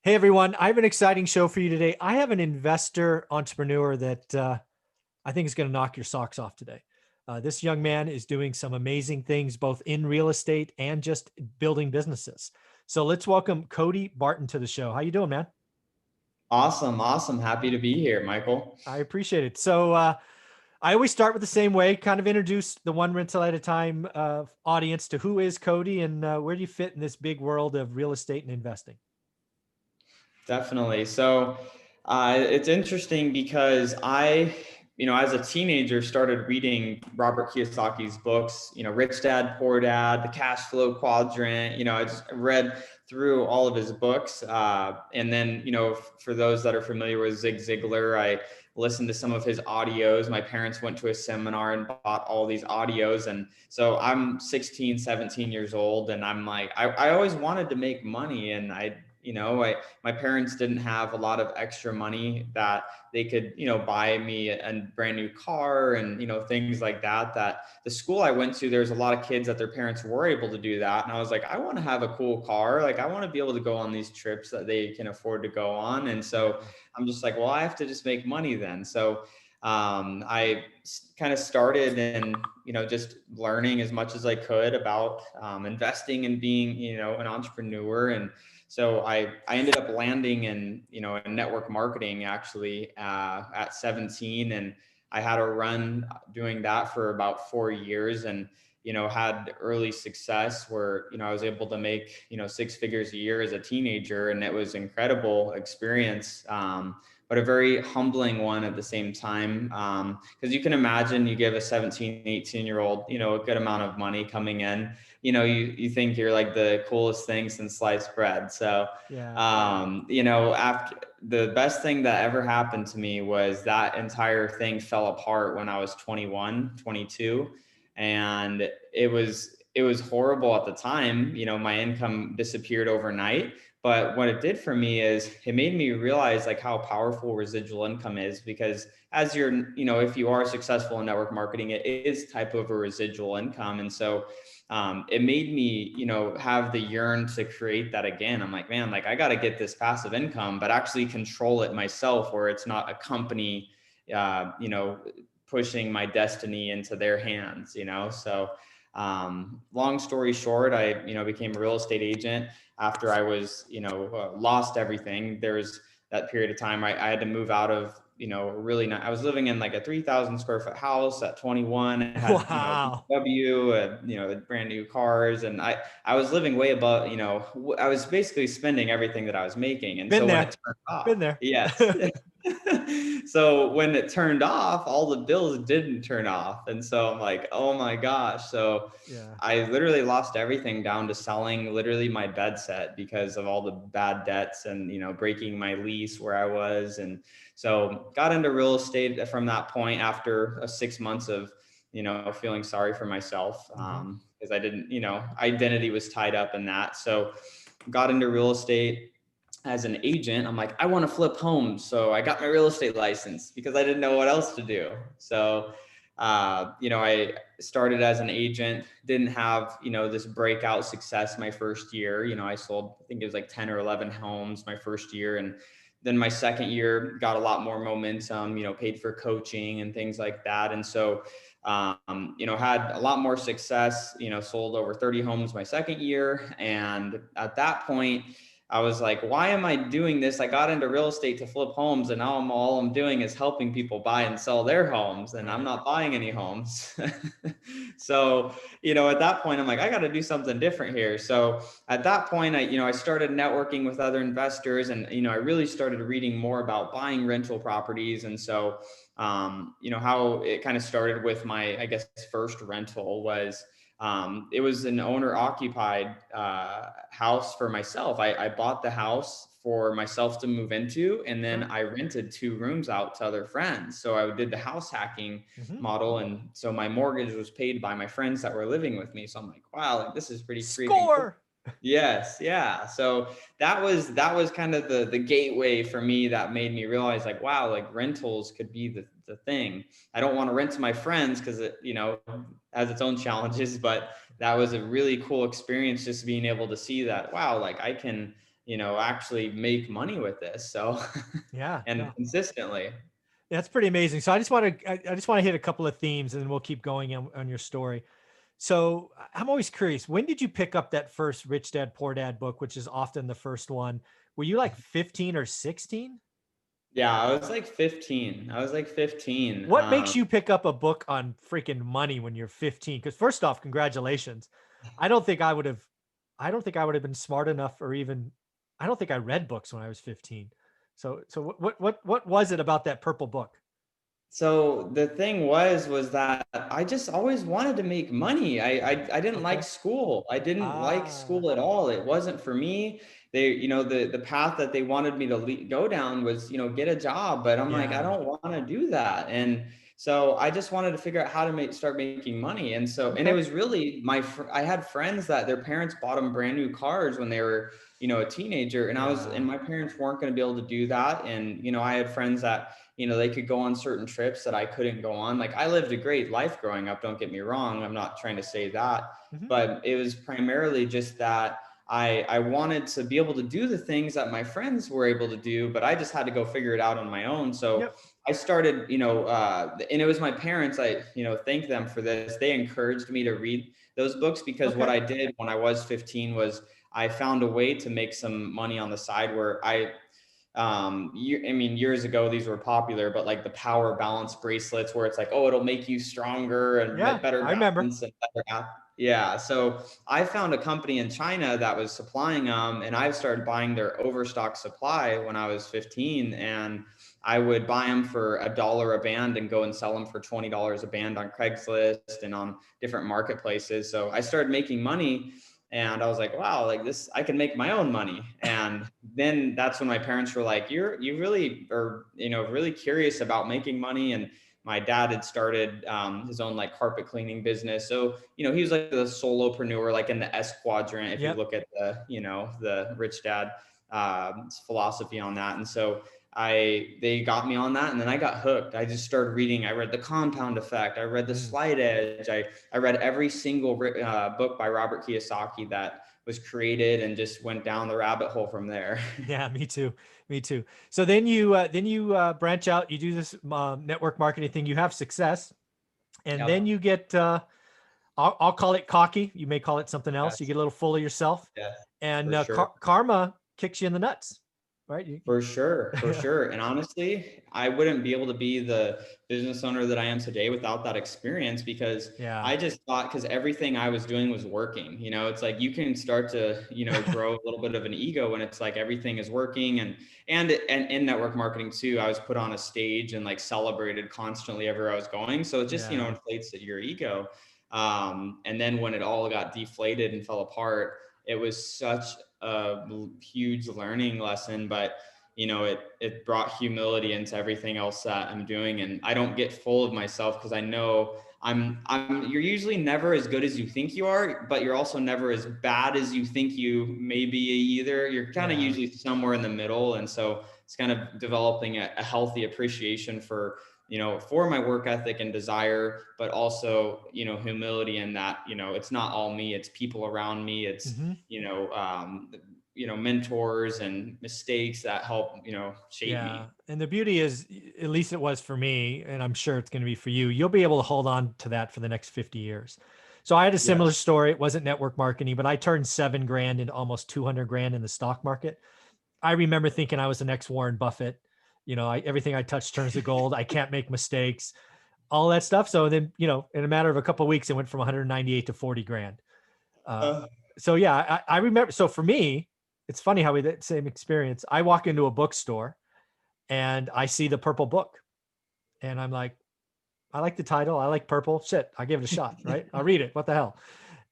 Hey everyone, I have an exciting show for you today. I have an investor entrepreneur that I think is going to knock your socks off today. This young man is doing some amazing things both in real estate and just building businesses. So let's welcome Cody Barton to the show. How you doing, man? Awesome. Awesome. Happy to be here, Michael. I appreciate it. So I always start with the same way, kind of introduce the one rental at a time audience to who is Cody and where do you fit in this big world of real estate and investing? Definitely. It's interesting because as a teenager, started reading Robert Kiyosaki's books, Rich Dad, Poor Dad, The Cash Flow Quadrant. I just read through all of his books. And then, for those that are familiar with Zig Ziglar, I listened to some of his audios. My parents went to a seminar and bought all these audios. And so I'm 16, 17 years old. And I'm like, I always wanted to make money. And my parents didn't have a lot of extra money that they could, buy me a brand new car and, things like that. That the school I went to, there's a lot of kids that their parents were able to do that. And I was like, I want to have a cool car. Like, I want to be able to go on these trips that they can afford to go on. And so I'm just like, well, I have to just make money then. I kind of started and, just learning as much as I could about investing and being, an entrepreneur. And so I ended up landing in network marketing actually at 17, and I had a run doing that for about 4 years, and had early success where I was able to make six figures a year as a teenager, and it was incredible experience. But a very humbling one at the same time, because you can imagine you give a 17, 18-year-old a good amount of money coming in, you think you're like the coolest thing since sliced bread. Yeah. After the best thing that ever happened to me was that entire thing fell apart when I was 21, 22. And it was horrible at the time. My income disappeared overnight. But what it did for me is it made me realize like how powerful residual income is, because as you're, if you are successful in network marketing, it is type of a residual income. And so it made me, have the yearn to create that again. I'm like, man, like I got to get this passive income, but actually control it myself, where it's not a company, uh, you know, pushing my destiny into their hands, long story short, I, became a real estate agent after I was, lost everything. There was that period of time I had to move out of, really not, I was living in like a 3,000 square foot house at 21. I had, Wow. BMW, brand new cars. And I was living way above, I was basically spending everything that I was making. And Been so when there. it turned off, Been there. yes. So when it turned off, all the bills didn't turn off. And so I'm like, oh my gosh. So Yeah. I literally lost everything down to selling literally my bed set because of all the bad debts and, breaking my lease where I was. And so got into real estate from that point after 6 months of, feeling sorry for myself, Mhm. because I didn't, identity was tied up in that. So got into real estate as an agent. I'm like, I want to flip homes. So I got my real estate license because I didn't know what else to do. So, I started as an agent, didn't have, this breakout success my first year. I sold, I think it was like 10 or 11 homes my first year. And then my second year got a lot more momentum, paid for coaching and things like that. And so, had a lot more success, sold over 30 homes my second year. And at that point, I was like, why am I doing this? I got into real estate to flip homes, and now all I'm doing is helping people buy and sell their homes, and I'm Right. not buying any homes. So, at that point, I'm like, I got to do something different here. So at that point, I started networking with other investors, and, I really started reading more about buying rental properties. And so, how it kind of started with my, I guess, first rental was, it was an owner occupied house for myself. I bought the house for myself to move into, and then Sure. I rented 2 rooms out to other friends. So I did the house hacking Mhm. model. And so my mortgage was paid by my friends that were living with me. So I'm like, wow, like this is pretty freaking cool. Score. Yes, yeah. So that was kind of the gateway for me that made me realize like, wow, like rentals could be the thing. I don't want to rent to my friends because it, has its own challenges, but that was a really cool experience just being able to see that, wow, like I can actually make money with this. So, Yeah, and no, consistently. that's pretty amazing. So I just want to hit a couple of themes, and then we'll keep going on your story. So I'm always curious, when did you pick up that first Rich Dad Poor Dad book, which is often the first one? Were you like 15 or 16? Yeah, I was like 15. I was like 15. What makes you pick up a book on freaking money when you're 15? Because first off, congratulations. I don't think I would have, I don't think I would have been smart enough, or even, I don't think I read books when I was 15. So what was it about that purple book? So the thing was that I just always wanted to make money. I didn't like Okay. school. I didn't like Ah, school at all. It wasn't for me. They, the path that they wanted me to go down was, get a job, but I'm like, I yeah. don't want to do that. And so I just wanted to figure out how to start making money. And so, and it Okay. was really I had friends that their parents bought them brand new cars when they were, a teenager, and Yeah. my parents weren't going to be able to do that. And, I had friends that, they could go on certain trips that I couldn't go on. Like, I lived a great life growing up, don't get me wrong. I'm not trying to say that, Hmm. but it was primarily just that I wanted to be able to do the things that my friends were able to do, but I just had to go figure it out on my own. So Yep. I started, and it was my parents, I, thank them for this. They encouraged me to read those books, because what Okay. I did when I was 15 was I found a way to make some money on the side where I mean, years ago these were popular, but like the power balance bracelets, where it's like, oh, it'll make you stronger and Yeah, better I remember. balance and better yeah. So I found a company in China that was supplying them, and I started buying their overstock supply when I was 15. And I would buy them for $1 a band and go and sell them for $20 a band on Craigslist and on different marketplaces. So I started making money, and I was like, wow, like this, I can make my own money. And then that's when my parents were like, you really are, really curious about making money. And my dad had started his own like carpet cleaning business. So, he was like the solopreneur, like in the S quadrant, if you Yep. look at the Rich Dad philosophy on that. And so they got me on that, and then I got hooked. I just started reading. I read The Compound Effect. I read The Mm. Slight Edge. I read every single book by Robert Kiyosaki that was created, and just went down the rabbit hole from there. Yeah, me too. Me too. So then you branch out, you do this network marketing thing, you have success, and then Yep. you get I'll call it cocky. You may call it something else. You Yes. get a little full of yourself, Yes. and For sure. karma kicks you in the nuts, right? For sure, for Yeah. sure. And honestly, I wouldn't be able to be the business owner that I am today without that experience, because Yeah. I just thought, because everything I was doing was working. It's like you can start to, grow a little bit of an ego when it's like everything is working. And in network marketing too, I was put on a stage and like celebrated constantly everywhere I was going. So it just, Yeah. inflates your ego. And then when it all got deflated and fell apart, it was such a huge learning lesson. But it brought humility into everything else that I'm doing. And I don't get full of myself, because I know you're usually never as good as you think you are, but you're also never as bad as you think you may be either. You're kind of Yeah. usually somewhere in the middle. And so it's kind of developing a healthy appreciation for, for my work ethic and desire, but also, humility in that, it's not all me, it's people around me. It's, Hmm. mentors and mistakes that help, shape Yeah. me. And the beauty is, at least it was for me, and I'm sure it's going to be for you, you'll be able to hold on to that for the next 50 years. So I had a similar Yes. story. It wasn't network marketing, but I turned 7 grand into almost 200 grand in the stock market. I remember thinking I was the next Warren Buffett. Everything I touch turns to gold. I can't make mistakes, all that stuff. So then, in a matter of a couple of weeks, it went from 198 to 40 grand. Uh, Uh, so yeah, I remember. So for me, it's funny how we had that same experience. I walk into a bookstore and I see the purple book, and I'm like, I like the title. I like purple. Shit, I give it a shot. Right? I'll read it. What the hell?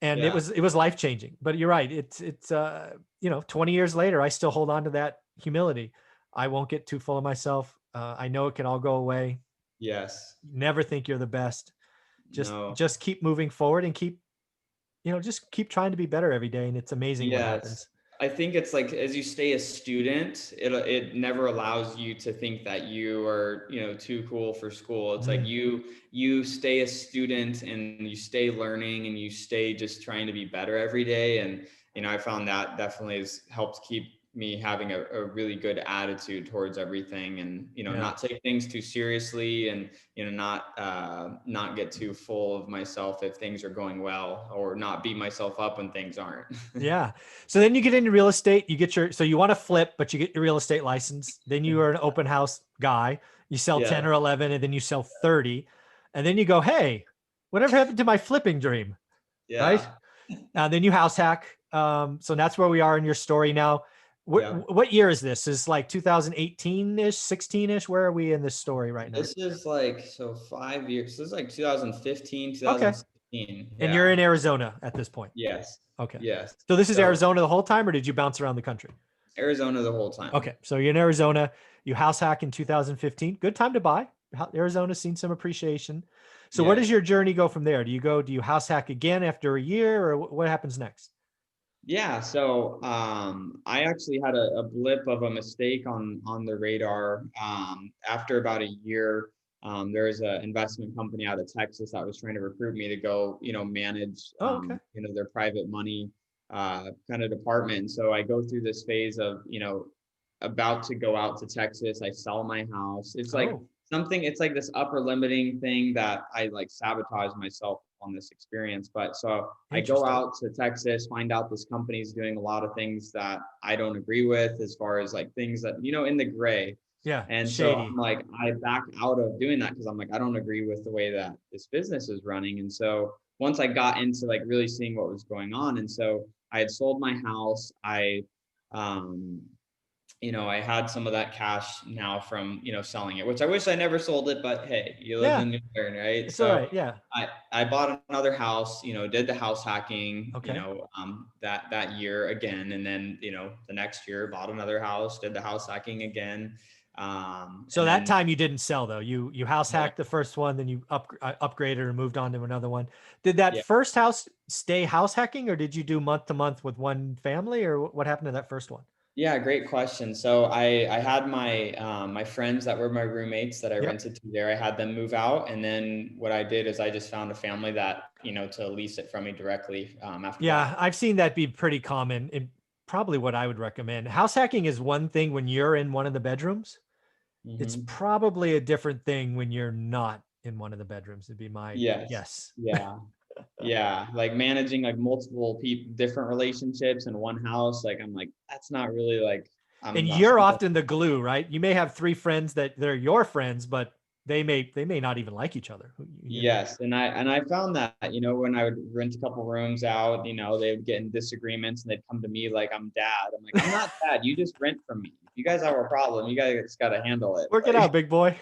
And it yeah. was it was life changing. But you're right. It's 20 years later, I still hold on to that humility. I won't get too full of myself. I know it can all go away. Yes. Never think you're the best. Just No. just keep moving forward and just keep trying to be better every day. And it's amazing what Yes. happens. I think it's like, as you stay a student, it never allows you to think that you are, too cool for school. It's like Mm, you stay a student, and you stay learning, and you stay just trying to be better every day. And I found that definitely has helped keep me having a really good attitude towards everything, and, Yeah. not take things too seriously, and, not get too full of myself if things are going well, or not beat myself up when things aren't. Yeah. So then you get into real estate, so you want to flip, but you get your real estate license. Then you are an open house guy. You sell 10 Yeah. or 11, and then you sell 30. And then you go, hey, whatever happened to my flipping dream? Right. Yeah. Then you house hack. So that's where we are in your story now. Yeah. What year is this? Is like 2018-ish, 16-ish? Where are we in this story right now? This is like, so 5 years. This is like 2015, Okay. 2016. And Yeah. you're in Arizona at this point. Yes. Okay. Yes. So this is So Arizona the whole time, or did you bounce around the country? Arizona the whole time. Okay. So you're in Arizona. You house hack in 2015. Good time to buy. Arizona's seen some appreciation. So where Yeah. does your journey go from there? Do you house hack again after a year, or what happens next? Yeah, so I actually had a blip of a mistake on the radar. After about a year, there was an investment company out of Texas that was trying to recruit me to go, manage, Oh, okay. their private money kind of department. And so I go through this phase of, about to go out to Texas. I sell my house. It's like Oh, it's like this upper limiting thing that I like sabotage myself on this experience. But so I go interesting. out to Texas, find out this company is doing a lot of things that I don't agree with, as far as like things that, in the gray. Yeah. And so Shady. I'm like, I back out of doing that, because I'm like, I don't agree with the way that this business is running. And so once I got into like really seeing what was going on, and so I had sold my house, um, I had some of that cash now from, selling it, which I wish I never sold it, but hey, you live Yeah. and you learn, right? It's all So right. Yeah. I bought another house, did the house hacking, Okay. that year again. And then, the next year bought another house, did the house hacking again. So And that then, time you didn't sell though. You house yeah, hacked the first one, then you upgraded and moved on to another one. Did that yeah. first house stay house hacking, or did you do month to month with one family, or what happened to that first one? Yeah, great question. So I had my my friends that were my roommates that I Yep. rented to there. I had them move out, and then what I did is I just found a family that, to lease it from me directly after Yeah, that. I've seen that be pretty common. And probably what I would recommend. House hacking is one thing when you're in one of the bedrooms. It's Hmm. probably a different thing when you're not in one of the bedrooms, would be my Yes. guess. Yeah. Yeah. Like managing like multiple people, different relationships in one house. Like I'm like, that's not really like, I'm And not you're something. often the glue, right? You may have three friends that they're your friends, but they may not even like each other. Yes. And I found that, when I would rent a couple rooms out, they would get in disagreements, and they'd come to me like I'm dad. I'm like, I'm not dad. You just rent from me. If you guys have a problem, you guys got to handle it. Work it Like, out, big boy.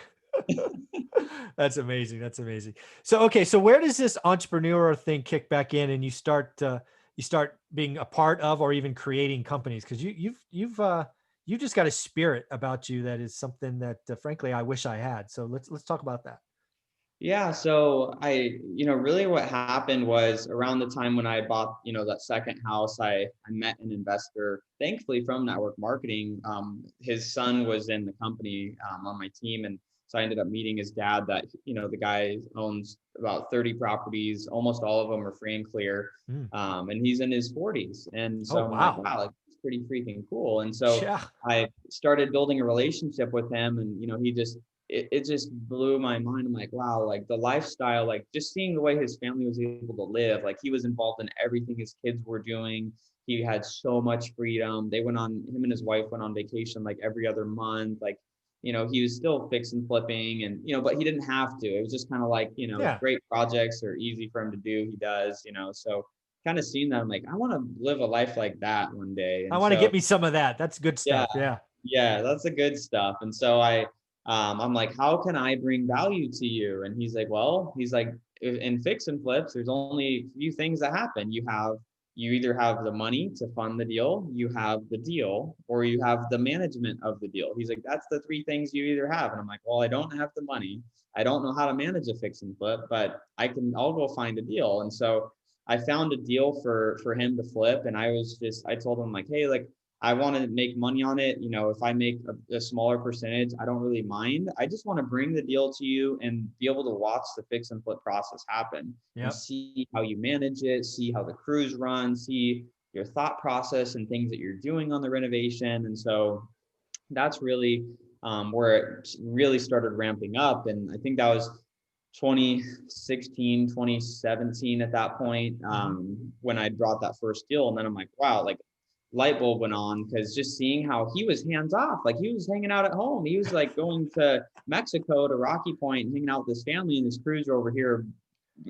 That's amazing. That's amazing. So, okay. So where does this entrepreneur thing kick back in, and you start being a part of, or even creating companies? Cause you've just got a spirit about you that is something that frankly, I wish I had. So let's talk about that. yeah. So really what happened was around the time when I bought, that second house, I met an investor, thankfully from network marketing. His son was in the company on my team. And so I ended up meeting his dad, that, the guy owns about 30 properties. Almost all of them are free and clear. Mm. And he's in his 40s. And Oh, so I'm like, wow. wow, like it's pretty freaking cool. And so Yeah. I started building a relationship with him, and, he just, it just blew my mind. I'm like, wow, like the lifestyle, like just seeing the way his family was able to live. Like he was involved in everything his kids were doing. He had so much freedom. Him and his wife went on vacation like every other month. Like, he was still fixing, flipping, and, but he didn't have to. It was just kind of like, Yeah. great projects are easy for him to do. He does, so kind of seeing that, I'm like, I want to live a life like that one day. I And want to so, get me some of that. That's good yeah, stuff. Yeah. yeah, that's the good stuff. And so I'm like, how can I bring value to you? And he's like, well, he's like, in fix and flips, there's only a few things that happen. You either have the money to fund the deal, you have the deal, or you have the management of the deal. He's like, that's the three things you either have. And I'm like, well, I don't have the money. I don't know how to manage a fix and flip, but I'll go find a deal. And so I found a deal for him to flip. And I told him like, hey, like, I want to make money on it. If I make a smaller percentage, I don't really mind. I just want to bring the deal to you and be able to watch the fix and flip process happen, and Yep. see how you manage it, see how the crews run, see your thought process and things that you're doing on the renovation. And so that's really where it really started ramping up. And I think that was 2016, 2017 at that point, when I brought that first deal. And then I'm like, wow, like light bulb went on, because just seeing how he was hands off, like he was hanging out at home. He was like going to Mexico to Rocky Point and hanging out with his family, and his crews are over here,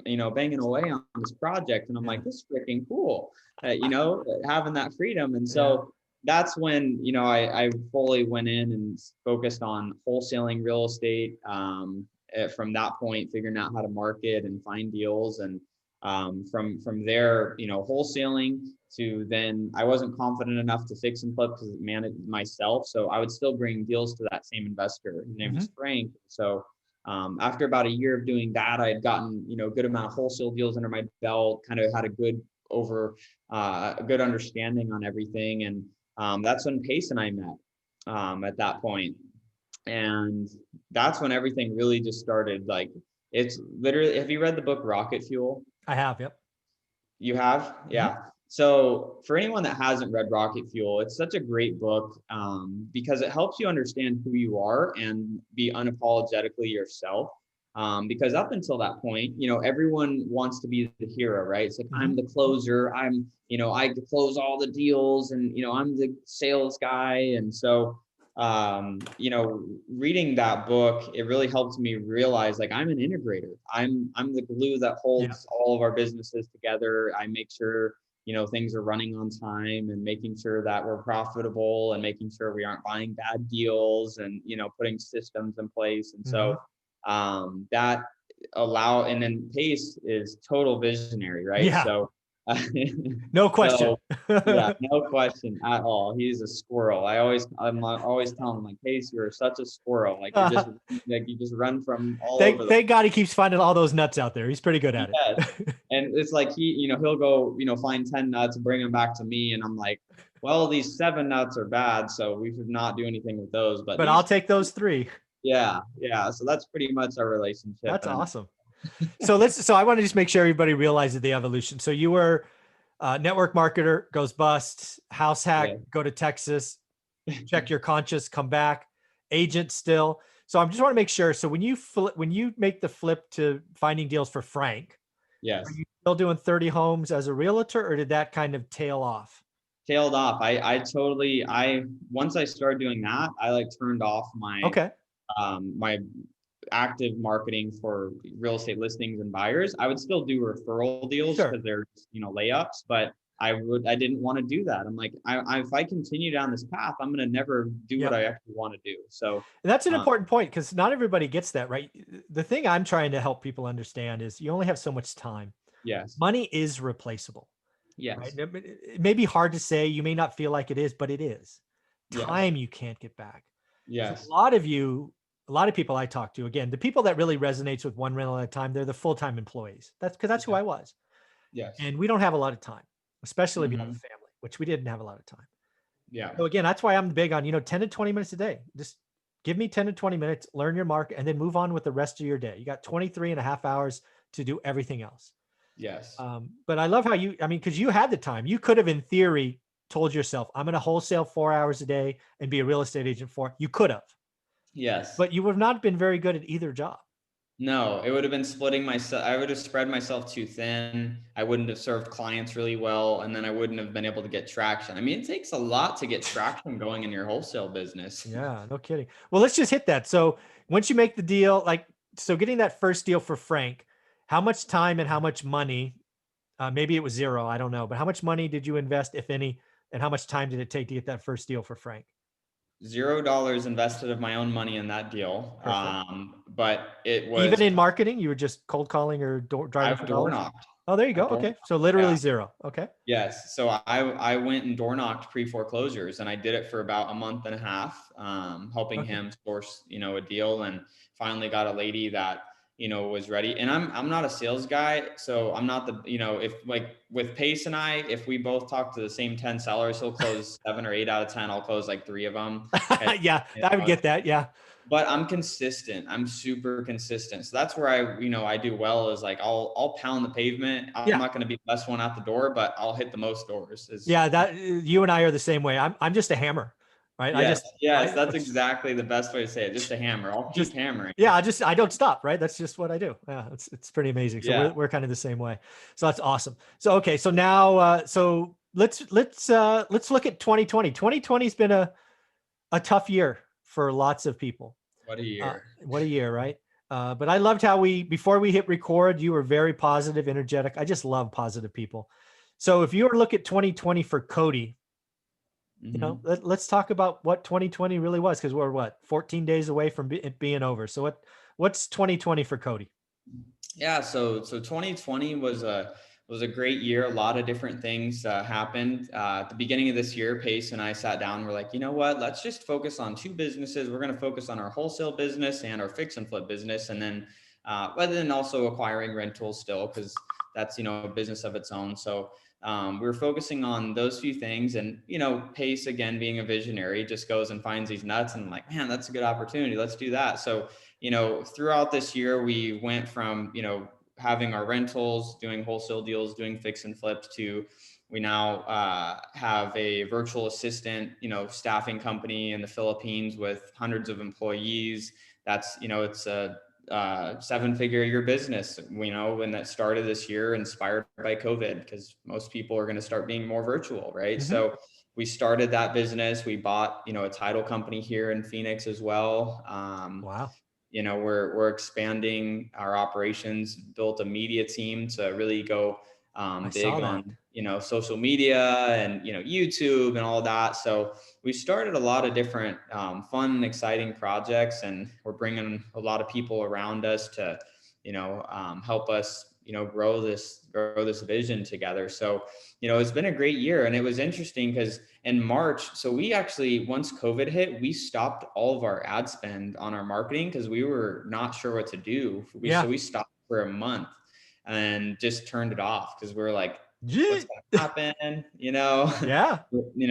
banging away on this project. And I'm like, this is freaking cool, having that freedom. And so that's when, I fully went in and focused on wholesaling real estate. From that point, figuring out how to market and find deals. And from there, wholesaling to then I wasn't confident enough to fix and flip because manage myself. So I would still bring deals to that same investor. His name is Frank. So after about a year of doing that, I had gotten, a good amount of wholesale deals under my belt, kind of had a good understanding on everything. And that's when Pace and I met at that point. And that's when everything really just started. Like, it's literally, have you read the book Rocket Fuel? I have. Yep. You have? Yeah. So for anyone that hasn't read Rocket Fuel, it's such a great book because it helps you understand who you are and be unapologetically yourself. Because up until that point, everyone wants to be the hero, right? It's like, I'm the closer, I close all the deals, and, I'm the sales guy. And so, reading that book, it really helped me realize, like, I'm an integrator. I'm the glue that holds all of our businesses together. I make sure, things are running on time, and making sure that we're profitable, and making sure we aren't buying bad deals, and, putting systems in place. And so, that and then Pace is total visionary, right? Yeah. So no question. Yeah, no question at all. He's a squirrel. I'm always telling him, like, Pace, you're such a squirrel. Like, you just run from all over. Thank God he keeps finding all those nuts out there. He's pretty good at it. And it's like he'll go, find 10 nuts and bring them back to me, and I'm like, well, these 7 nuts are bad, so we should not do anything with those. But I'll take those 3. Yeah. So that's pretty much our relationship. That's awesome. So I want to just make sure everybody realizes the evolution. So you were network marketer, goes bust, house hack, go to Texas, check your conscience, come back, agent still. So I just want to make sure. So when you make the flip to finding deals for Frank, yes, are you still doing 30 homes as a realtor, or did that kind of tail off? Tailed off. Once I started doing that, I turned off my my active marketing for real estate listings and buyers. I would still do referral deals because they're layups, but I didn't want to do that. I'm like, if I continue down this path, I'm going to never do what I actually want to do. So and that's an important point, because not everybody gets that, right? The thing I'm trying to help people understand is you only have so much time. Yes. Money is replaceable. Yes. Right? It may be hard to say, you may not feel like it is, but it is. Time you can't get back. Yes. So a lot of people I talk to, again, the people that really resonates with one rental at a time, they're the full-time employees. That's who I was. Yes. And we don't have a lot of time, especially if you have a family, which we didn't have a lot of time. Yeah. So again, that's why I'm big on, 10 to 20 minutes a day. Just give me 10 to 20 minutes, learn your market, and then move on with the rest of your day. You got 23 and a half hours to do everything else. Yes. But I love how because you had the time. You could have, in theory, told yourself, I'm going to wholesale 4 hours a day and be a real estate agent you could have. Yes. But you would have not been very good at either job. No, it would have been splitting myself. I would have spread myself too thin. I wouldn't have served clients really well. And then I wouldn't have been able to get traction. I mean, it takes a lot to get traction going in your wholesale business. Yeah, no kidding. Well, let's just hit that. So once you make the deal, getting that first deal for Frank, how much time and how much money, maybe it was 0, I don't know, but how much money did you invest, if any, and how much time did it take to get that first deal for Frank? $0 invested of my own money in that deal. But it was even in marketing, you were just cold calling or driving for door dollars? knocked. Oh, there you go. Okay. So literally 0. Okay. Yes. So I went and door knocked pre-foreclosures, and I did it for about a month and a half, helping him source, a deal, and finally got a lady that was ready. And I'm not a sales guy, so I'm not the, if like with Pace and I, if we both talk to the same 10 sellers, he'll close 7 or 8 out of 10. I'll close like 3 of them. Yeah, I would get that. Yeah. But I'm consistent. I'm super consistent. So that's where I do well is like, I'll pound the pavement. I'm Yeah. not going to be the best one out the door, but I'll hit the most doors Yeah. That you and I are the same way. I'm just a hammer, right? yes. Yes. I That's exactly the best way to say it. Just a hammer. I'll keep just, hammering. yeah, I don't stop, right? That's just what I do. Yeah. It's pretty amazing. So Yeah. we're kind of the same way. So that's awesome. So, okay. So now, so let's look at 2020. 2020 has been a tough year for lots of people. What a year. What a year, right? But I loved how before we hit record, you were very positive, energetic. I just love positive people. So if you were to look at 2020 for Cody, let's talk about what 2020 really was, because we're 14 days away from it being over. So what's 2020 for Cody? Yeah, so 2020 was a great year. A lot of different things happened. At the beginning of this year, Pace and I sat down. We're like, you know what? Let's just focus on 2 businesses. We're going to focus on our wholesale business and our fix and flip business, and then also acquiring rentals still, because that's a business of its own. So we're focusing on those few things, and Pace, again being a visionary, just goes and finds these nuts, and I'm like, man, that's a good opportunity. Let's do that. So throughout this year, we went from having our rentals, doing wholesale deals, doing fix and flips, to we now have a virtual assistant, staffing company in the Philippines with hundreds of employees. That's, it's a 7-figure year business, when that started this year, inspired by COVID, because most people are going to start being more virtual, right? Mm-hmm. So we started that business. We bought, a title company here in Phoenix as well. Wow. We're expanding our operations, built a media team to really go big on, social media and, YouTube and all that. So we started a lot of different fun, exciting projects, and we're bringing a lot of people around us to, help us, grow this vision together. So, it's been a great year, and it was interesting because in March, so we actually, once COVID hit, we stopped all of our ad spend on our marketing because we were not sure what to do. So we stopped for a month and just turned it off because we were like, what's going to happen? Yeah.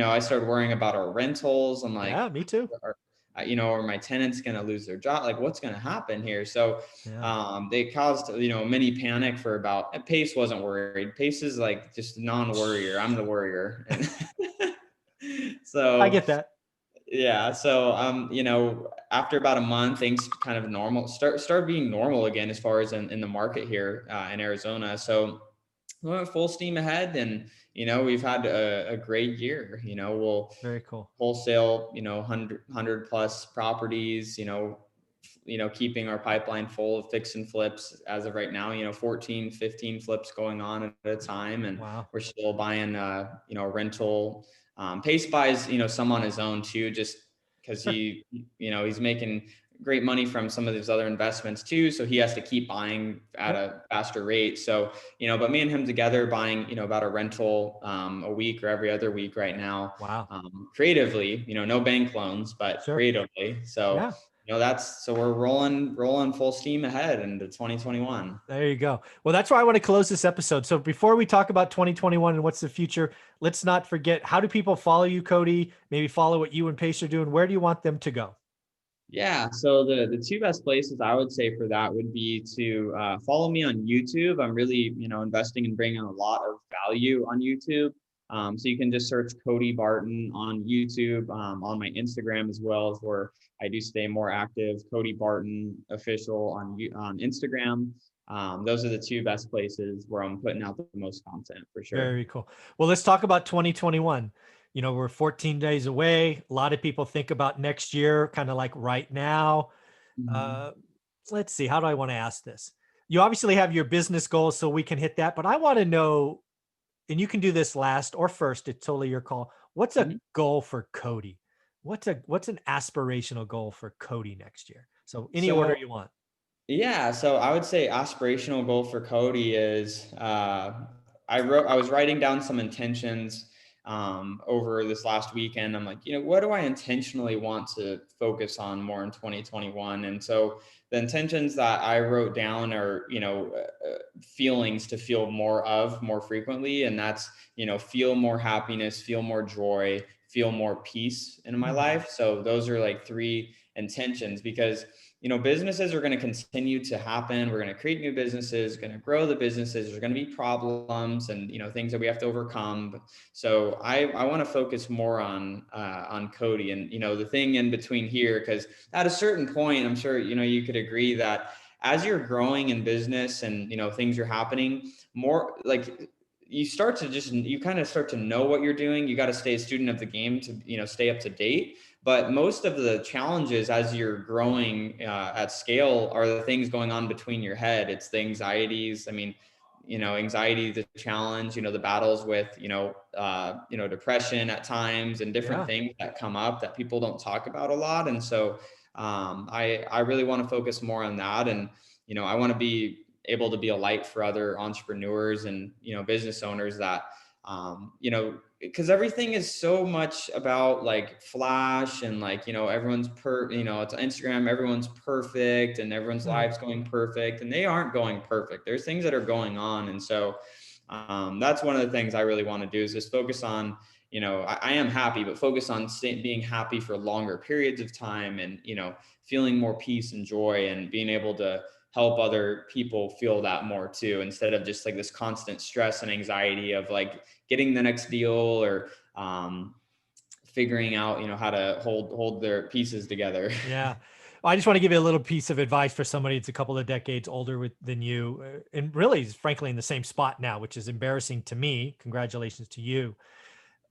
I started worrying about our rentals. I'm like, yeah, me too. Are my tenants going to lose their job? Like, what's going to happen here? So they caused, mini panic for about, Pace wasn't worried. Pace is like just non-worrier. I'm the worrier. So I get that. Yeah. So, after about a month, things kind of start being normal again, as far as in the market here in Arizona. So we went full steam ahead, and, we've had a great year. We'll Very cool. wholesale, 100 plus properties, keeping our pipeline full of fix and flips as of right now, 14, 15 flips going on at a time. And Wow. we're still buying, a rental. Pace buys, some on his own too, just because he's making great money from some of these other investments too. So he has to keep buying at a faster rate. So, but me and him together buying, about a rental a week or every other week right now. Wow. Creatively, no bank loans, but creatively. So, so we're rolling full steam ahead into 2021. There you go. Well, that's why I want to close this episode. So before we talk about 2021 and what's the future, let's not forget, how do people follow you, Cody? Maybe follow what you and Pace are doing. Where do you want them to go? Yeah, so the 2 best places I would say for that would be to follow me on YouTube. I'm really, investing in bringing a lot of value on YouTube. So you can just search Cody Barton on YouTube, on my Instagram as well, as where I do stay more active. Cody Barton official on Instagram. Those are the 2 best places where I'm putting out the most content, for sure. Very cool. Well, let's talk about 2021. We're 14 days away. A lot of people think about next year, kind of like right now. Let's see. How do I want to ask this? You obviously have your business goals, so we can hit that. But I want to know, and you can do this last or first, it's totally your call. What's a goal for Cody? What's an aspirational goal for Cody next year? So any order you want. Yeah. So I would say aspirational goal for Cody is, I was writing down some intentions over this last weekend. I'm like, what do I intentionally want to focus on more in 2021? And so the intentions that I wrote down are, feelings to feel more of more frequently. And that's, feel more happiness, feel more joy, feel more peace in my Mhm. life. So those are like three intentions, because businesses are going to continue to happen. We're going to create new businesses, going to grow the businesses. There's going to be problems and, things that we have to overcome. So I want to focus more on Cody, and, the thing in between here, because at a certain point, I'm sure, you could agree that as you're growing in business and, things are happening more, like you kind of start to know what you're doing. You got to stay a student of the game to, stay up to date. But most of the challenges as you're growing at scale are the things going on between your head. It's the anxieties. I mean, anxiety, the challenge, the battles with, depression at times, and different Yeah. things that come up that people don't talk about a lot. And so I really want to focus more on that. And, I want to be able to be a light for other entrepreneurs and, business owners that, because everything is so much about like flash and like, everyone's it's Instagram, everyone's perfect and everyone's Mhm. lives going perfect, and they aren't going perfect. There's things that are going on. And so that's one of the things I really want to do, is just focus on, I am happy, but focus on being happy for longer periods of time, and, feeling more peace and joy, and being able to help other people feel that more too, instead of just like this constant stress and anxiety of like getting the next deal, or figuring out, how to hold their pieces together. Yeah. Well, I just want to give you a little piece of advice for somebody that's a couple of decades older than you, and really is frankly in the same spot now, which is embarrassing to me. Congratulations to you.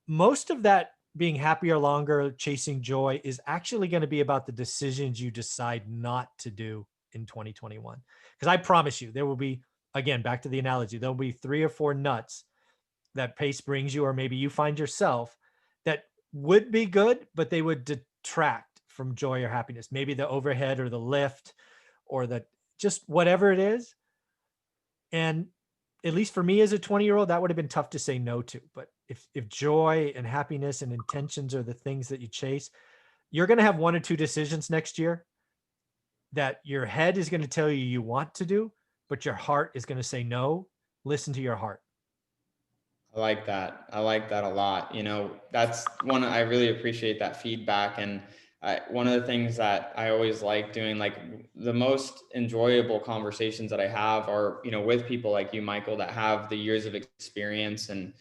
Most of that being happier longer, chasing joy is actually going to be about the decisions you decide not to do in 2021. Because I promise you, there will be, again, back to the analogy, there'll be 3 or 4 nuts that pace brings you, or maybe you find yourself, that would be good, but they would detract from joy or happiness. Maybe the overhead or the lift or the just whatever it is. And at least for me as a 20-year-old, that would have been tough to say no to. But if joy and happiness and intentions are the things that you chase, you're going to have 1 or 2 decisions next year that your head is going to tell you you want to do, but your heart is going to say no. Listen to your heart. I like that. I like that a lot. That's one, I really appreciate that feedback. And one of the things that I always like doing, like the most enjoyable conversations that I have are, with people like you, Michael, that have the years of experience and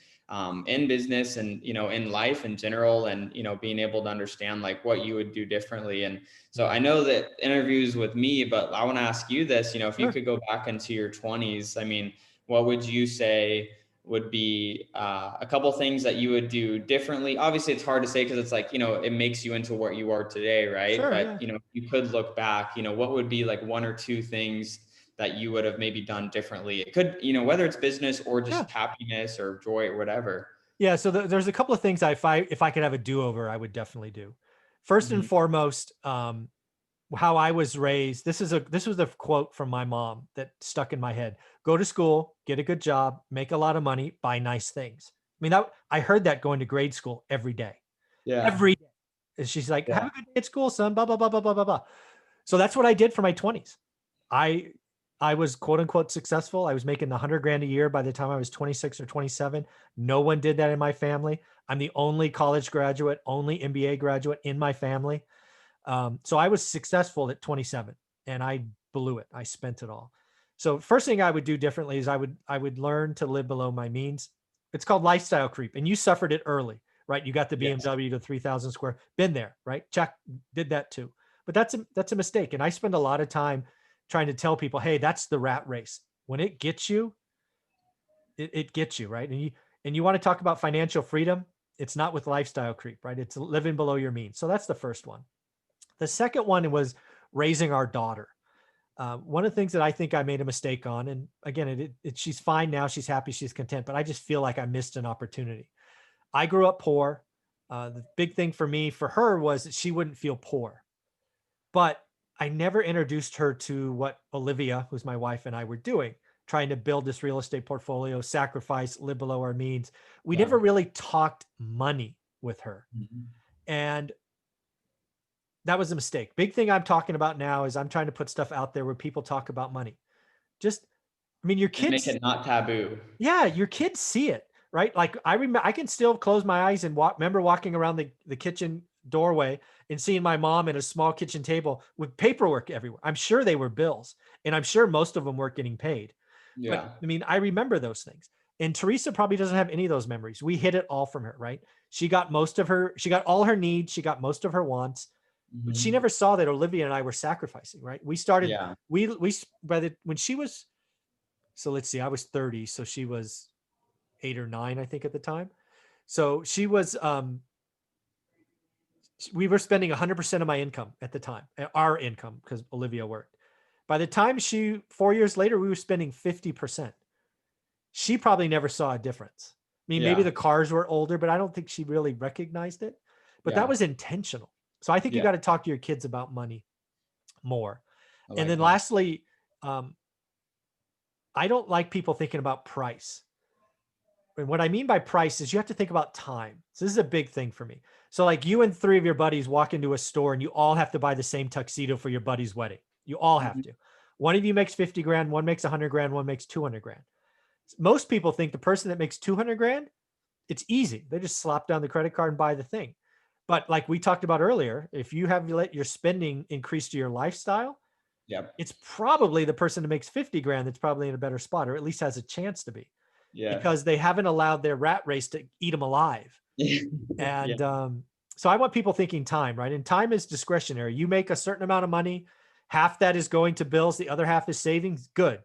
in business and, in life in general, and, being able to understand like what you would do differently. And so Yeah. I know that interviews with me, but I want to ask you this, if you Sure. could go back into your 20s, I mean, what would you say would be a couple things that you would do differently? Obviously, it's hard to say because it's like, it makes you into what you are today, right? Sure. But, Yeah. if you could look back, what would be like 1 or 2 things that you would have maybe done differently? It could, whether it's business or Yeah. just happiness or joy or whatever. Yeah, so there's a couple of things if I could have a do-over, I would definitely do. First and Mhm. foremost, how I was raised. This was a quote from my mom that stuck in my head. Go to school, get a good job, make a lot of money, buy nice things. I mean, I heard that going to grade school every day. Yeah. Every day. And she's like, "Have Yeah. a good day at school, son." Blah blah blah blah blah blah blah. So that's what I did for my 20s. I I was quote unquote successful. I was making 100 grand a year by the time I was 26 or 27. No one did that in my family. I'm the only college graduate, only MBA graduate in my family. So I was successful at 27 and I blew it. I spent it all. So first thing I would do differently is I would learn to live below my means. It's called lifestyle creep, and you suffered it early, right? You got the Yes. BMW to 3,000 square, been there, right? Check, did that too. But that's a mistake, and I spend a lot of time trying to tell people, hey, that's the rat race. When it gets you, it gets you, right? And you want to talk about financial freedom. It's not with lifestyle creep, right? It's living below your means. So that's the first one. The second one was raising our daughter. One of the things that I think I made a mistake on, and again, she's fine now, she's happy, she's content, but I just feel like I missed an opportunity. I grew up poor. The big thing for me, for her, was that she wouldn't feel poor, but I never introduced her to what Olivia, who's my wife, and I were doing. trying to build this real estate portfolio, sacrifice, live below our means. We Yeah. never really talked money with her. Mm-hmm. And that was a mistake. Big thing I'm talking about now is I'm trying to put stuff out there where people talk about money. Just, I mean, your And make kids, it not taboo. yeah, your kids see it, right? Like I remember, I can still close my eyes and remember walking around the kitchen doorway and seeing my mom at a small kitchen table with paperwork everywhere. I'm sure they were bills, and I'm sure most of them weren't getting paid. But Yeah. I mean, I remember those things. And Teresa probably doesn't have any of those memories. We hid it all from her, right? She got she got all her needs. She got most of her wants, but she Mm-hmm. never saw that Olivia and I were sacrificing, right? We started, Yeah. when she was, so let's see, I was 30. So she was 8 or 9, I think at the time. So she was, we were spending 100% of my income at the time, our income, because Olivia worked. By the time 4 years later, we were spending 50%. She probably never saw a difference. I mean, maybe Yeah. the cars were older, but I don't think she really recognized it. But that Yeah. was intentional. So I think you Yeah. got to talk to your kids about money more. I And like then that. lastly, I don't like people thinking about price. And what I mean by price is you have to think about time. So this is a big thing for me. So like you and 3 of your buddies walk into a store and you all have to buy the same tuxedo for your buddy's wedding. You all have Mm-hmm. to. One of you makes 50 grand, one makes 100 grand, one makes 200 grand. Most people think the person that makes 200 grand, it's easy. They just slap down the credit card and buy the thing. But like we talked about earlier, if you have let your spending increase to your lifestyle, Yep. it's probably the person that makes 50 grand that's probably in a better spot, or at least has a chance to be, Yeah. because they haven't allowed their rat race to eat them alive. Yeah. And so I want people thinking time, right? And time is discretionary. You make a certain amount of money, half that is going to bills, the other half is savings. Good.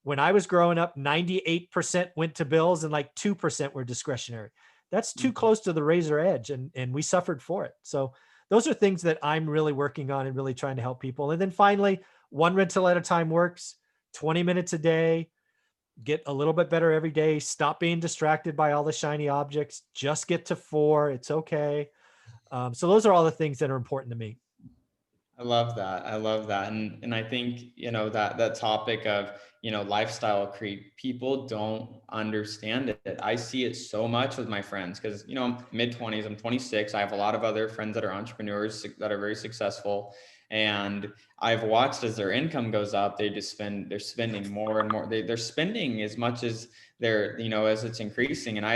When I was growing up, 98% went to bills and like 2% were discretionary. That's too Mhm. close to the razor edge, and we suffered for it. So those are things that I'm really working on and really trying to help people. And then finally, one rental at a time works, 20 minutes a day, get a little bit better every day. Stop being distracted by all the shiny objects. Just get to 4. It's okay. So those are all the things that are important to me. I love that. I love that. And I think, that topic of, lifestyle creep, people don't understand it. I see it so much with my friends because, I'm mid-20s, I'm 26. I have a lot of other friends that are entrepreneurs that are very successful. And I've watched as their income goes up, they're spending more and more. They're spending as much as as it's increasing. And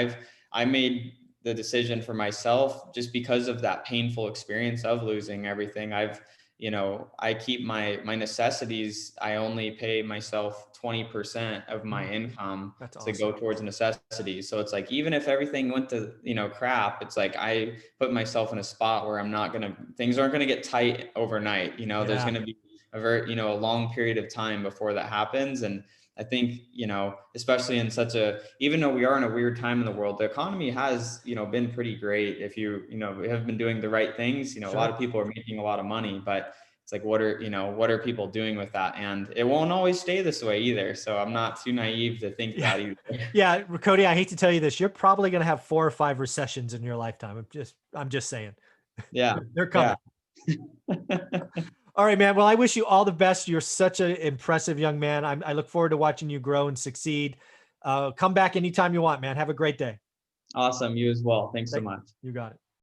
I made the decision for myself just because of that painful experience of losing everything. I keep my necessities. I only pay myself 20% of my income That's to awesome. go towards necessities. So it's like, even if everything went to, crap, it's like, I put myself in a spot where things aren't going to get tight overnight. There's Yeah. going to be a long period of time before that happens. And I think, especially in even though we are in a weird time in the world, the economy has, been pretty great. If you have been doing the right things, a lot of people are making a lot of money, but it's like, what are people doing with that? And it won't always stay this way either. So I'm not too naive to think Yeah. that either. Yeah. Cody, I hate to tell you this. You're probably going to have 4 or 5 recessions in your lifetime. I'm just saying. Yeah. They're Yeah. coming. All right, man. Well, I wish you all the best. You're such an impressive young man. I look forward to watching you grow and succeed. Come back anytime you want, man. Have a great day. Awesome. You as well. Thanks so much. You got it.